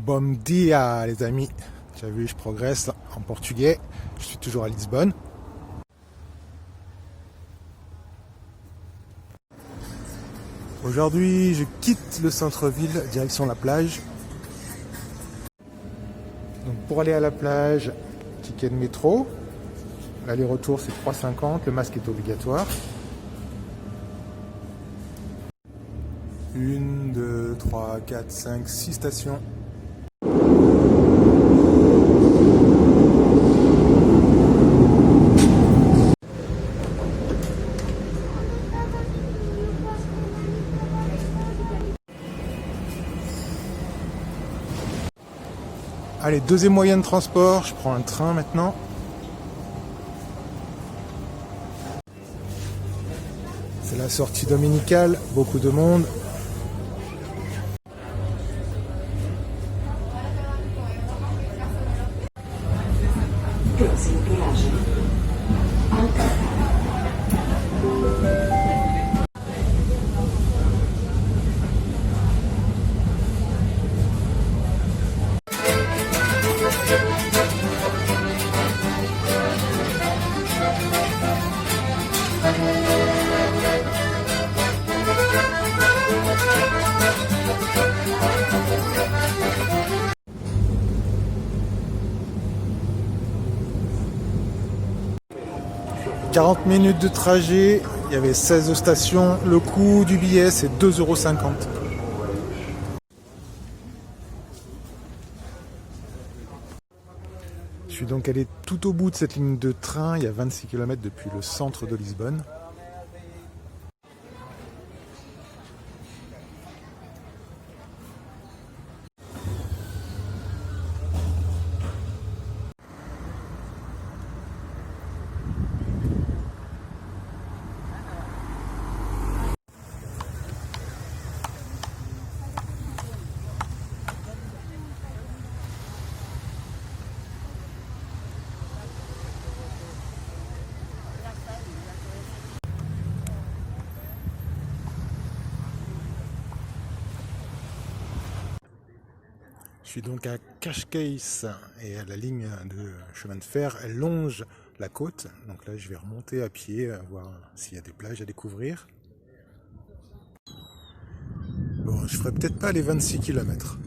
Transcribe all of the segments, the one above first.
Bom dia les amis, tu as vu je progresse en portugais, je suis toujours à Lisbonne. Aujourd'hui je quitte le centre-ville, direction la plage. Donc pour aller à la plage, ticket de métro, l'aller-retour c'est 3,50, le masque est obligatoire. 1, 2, 3, 4, 5, 6 stations. Allez, deuxième moyen de transport, je prends un train maintenant. C'est la sortie dominicale, beaucoup de monde. « 40 minutes de trajet, il y avait 16 stations, le coût du billet c'est 2,50 €. Je suis donc allé tout au bout de cette ligne de train, il y a 26 km depuis le centre de Lisbonne. Je suis donc à Cascais et la ligne de chemin de fer, elle longe la côte. Donc là, je vais remonter à pied, voir s'il y a des plages à découvrir. Bon, je ferai peut-être pas les 26 km.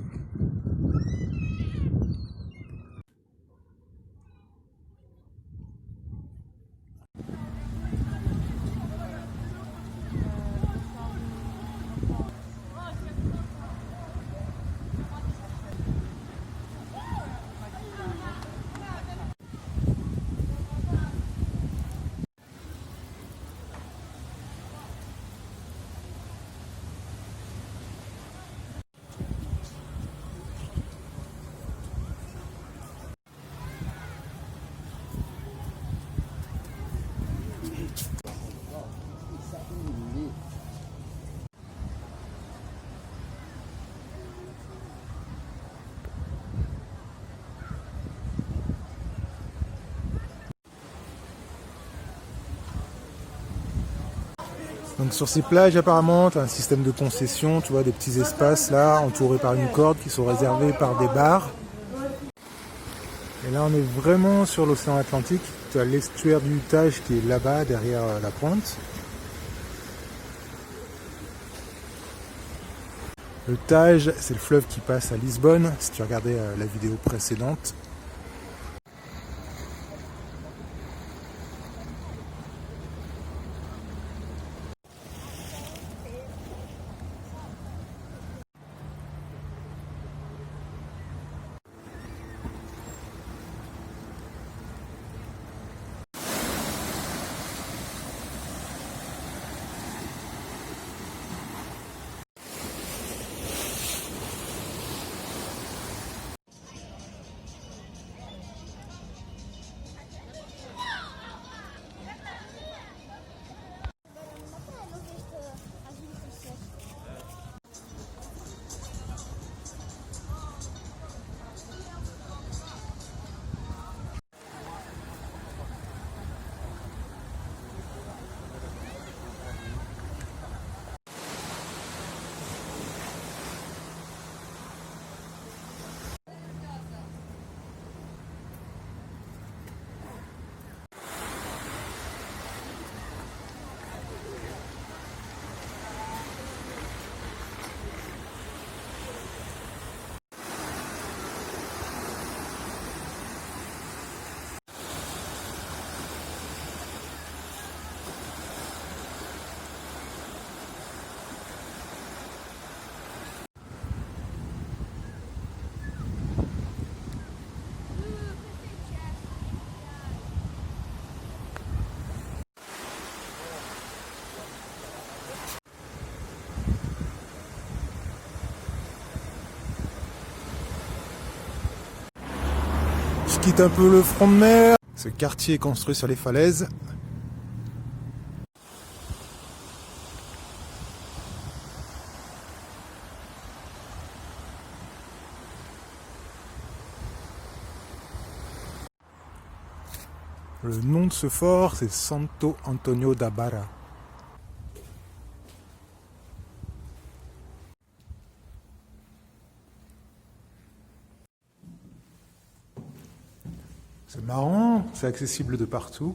Donc sur ces plages apparemment, tu as un système de concession, tu vois des petits espaces là, entourés par une corde qui sont réservés par des bars. Et là on est vraiment sur l'océan Atlantique, tu as l'estuaire du Tage qui est là-bas derrière la pointe. Le Tage, c'est le fleuve qui passe à Lisbonne, si tu regardais la vidéo précédente. quitte un peu le front de mer. Ce quartier est construit sur les falaises. Le nom de ce fort, c'est Santo Antonio da Barra. C'est marrant, c'est accessible de partout.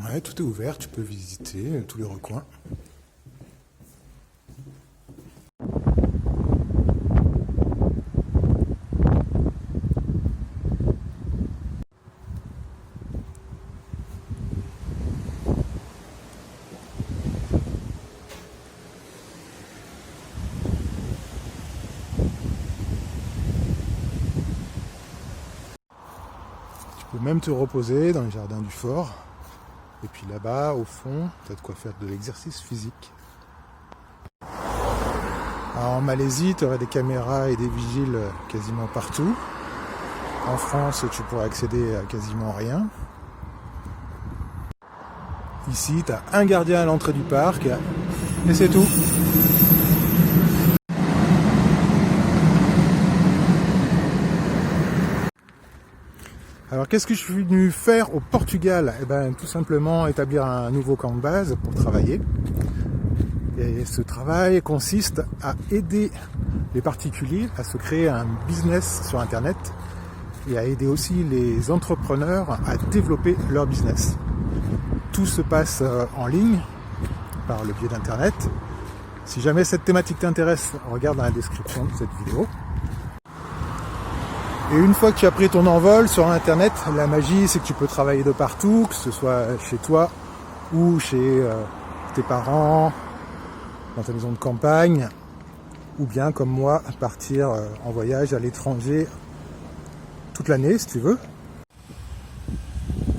Ouais, tout est ouvert, tu peux visiter tous les recoins. Tu peux même te reposer dans les jardins du fort. Et puis là-bas, au fond, tu as de quoi faire de l'exercice physique. Alors, en Malaisie, tu aurais des caméras et des vigiles quasiment partout. En France, tu pourrais accéder à quasiment rien. Ici, tu as un gardien à l'entrée du parc, et c'est tout. Alors qu'est-ce que je suis venu faire au Portugal? Eh bien tout simplement établir un nouveau camp de base pour travailler. Et ce travail consiste à aider les particuliers à se créer un business sur Internet et à aider aussi les entrepreneurs à développer leur business. Tout se passe en ligne par le biais d'Internet. Si jamais cette thématique t'intéresse, regarde dans la description de cette vidéo. Et une fois que tu as pris ton envol sur Internet, la magie, c'est que tu peux travailler de partout, que ce soit chez toi ou chez tes parents, dans ta maison de campagne, ou bien, comme moi, partir en voyage à l'étranger toute l'année, si tu veux.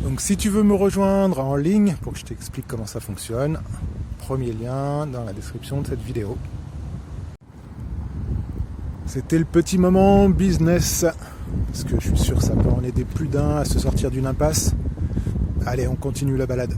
Donc, si tu veux me rejoindre en ligne pour que je t'explique comment ça fonctionne, premier lien dans la description de cette vidéo. C'était le petit moment business. Parce que je suis sûr que ça peut en aider plus d'un à se sortir d'une impasse. Allez, on continue la balade.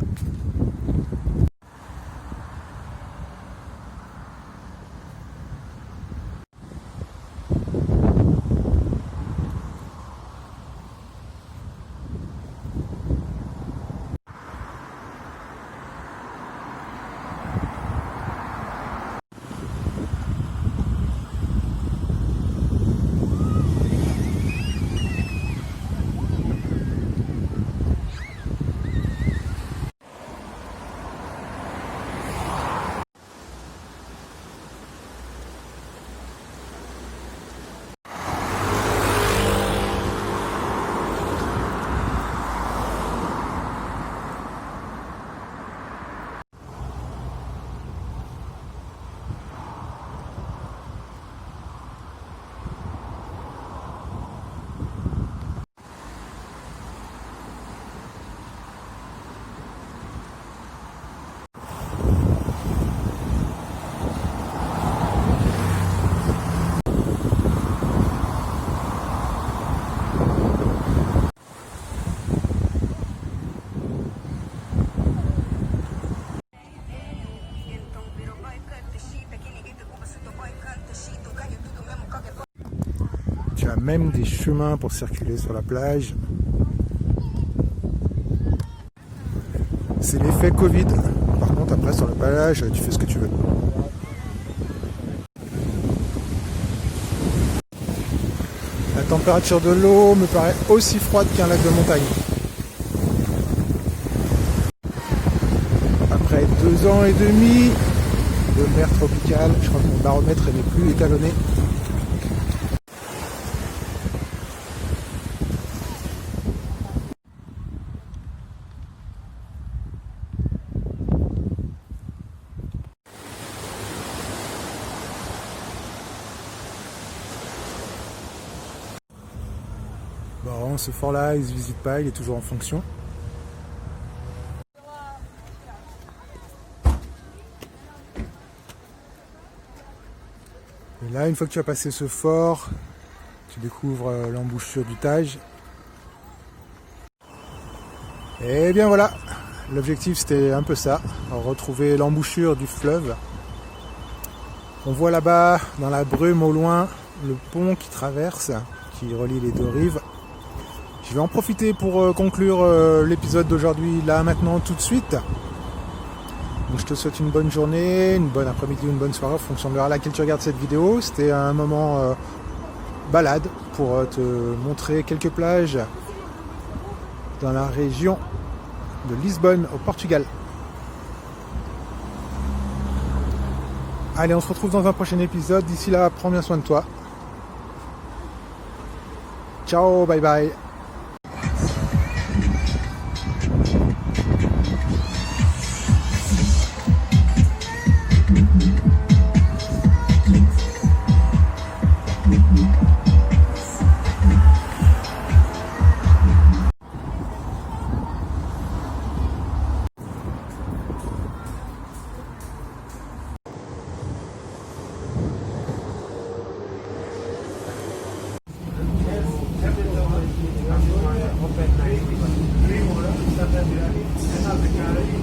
Tu as même des chemins pour circuler sur la plage. C'est l'effet Covid. Par contre, après, sur la plage, tu fais ce que tu veux. La température de l'eau me paraît aussi froide qu'un lac de montagne. Après 2 ans et demi de mer tropicale, je crois que mon baromètre n'est plus étalonné. Bon, ce fort-là, il ne se visite pas, il est toujours en fonction. Et là, une fois que tu as passé ce fort, tu découvres l'embouchure du Tage. Et bien voilà, l'objectif c'était un peu ça, retrouver l'embouchure du fleuve. On voit là-bas, dans la brume au loin, le pont qui traverse, qui relie les deux rives. Je vais en profiter pour conclure l'épisode d'aujourd'hui, là, maintenant, tout de suite. Donc je te souhaite une bonne journée, une bonne après-midi ou une bonne soirée, en fonction de l'heure à laquelle tu regardes cette vidéo. C'était un moment balade pour te montrer quelques plages dans la région de Lisbonne, au Portugal. Allez, on se retrouve dans un prochain épisode. D'ici là, prends bien soin de toi. Ciao, bye bye. Open